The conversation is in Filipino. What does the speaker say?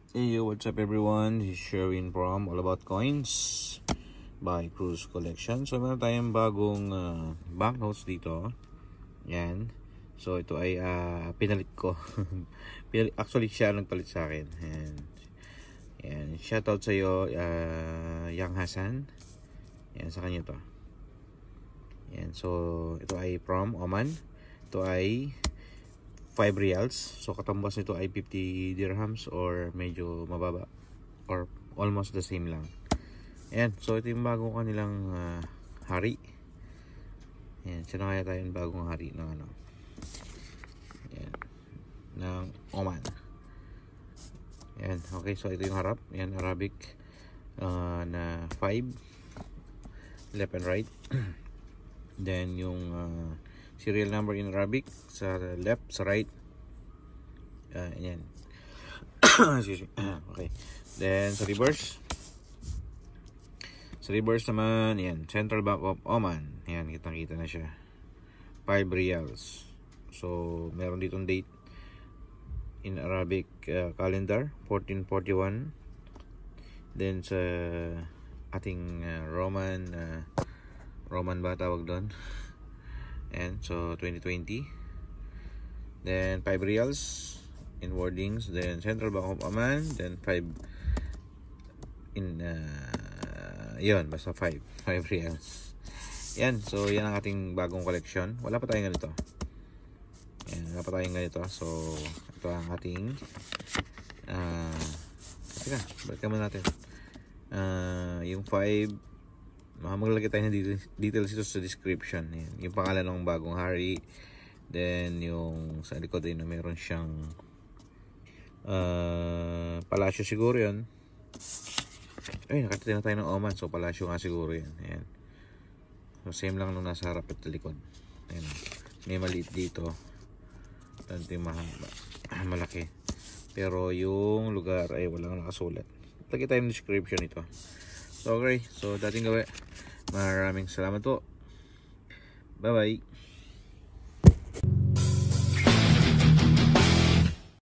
Hey, what's up everyone? This is Sherwin from All About Coins by Cruz Collection. So meron tayong bagong banknotes dito. Yan. So ito ay pinalit ko. Actually siya nagpalit sa akin. Yan. Shoutout sa iyo, Yang Hasan. Yan, sa kanya to. Yan. So ito ay from Oman. Ito ay 5 reals. So katumbas nito ay 50 dirhams or medyo mababa or almost the same lang. Ayan. So ito yung bagong kanilang hari. Ayan. Siya na kaya tayo yung bagong hari ng ano. Ayan. Ng Oman. Ayan. Okay. So ito yung harap. Ayan. Arabic na 5 left and right. Then yung serial number in Arabic sa left, sa right. Ayan. Excuse me. Okay. Then sa reverse. Sa reverse naman, ayan. Central Bank of Oman. Ayan, kitang-kita na siya. 5 reals. So, meron ditong date in Arabic calendar, 1441. Then sa ating Roman ba tawag doon? And so 2020. Then 5 reals in wordings. Then Central Bank of Oman. Then 5 in yun, basta 5 reals. Yan. So yan ang ating bagong collection. Wala pa tayong ganito. Yan, wala pa tayong ganito. So ito ang ating teka, balikan mo natin. Yung 5, maglalagay tayo ng details ito sa description. Yan. Yung pangalan ng bagong hari. Then yung sa likod din meron siyang palasyo siguro yun. Ay, nakatita na tayo ng Oman. So palasyo nga siguro yan. Ayan. So same lang nung nasa harap at likod. Ayan. May maliit dito. Tanto yung malaki. Pero yung lugar ay walang nakasulat. Lagay tayo ng description ito. So okay. So dating gawin. Maraming salamat po. Bye bye.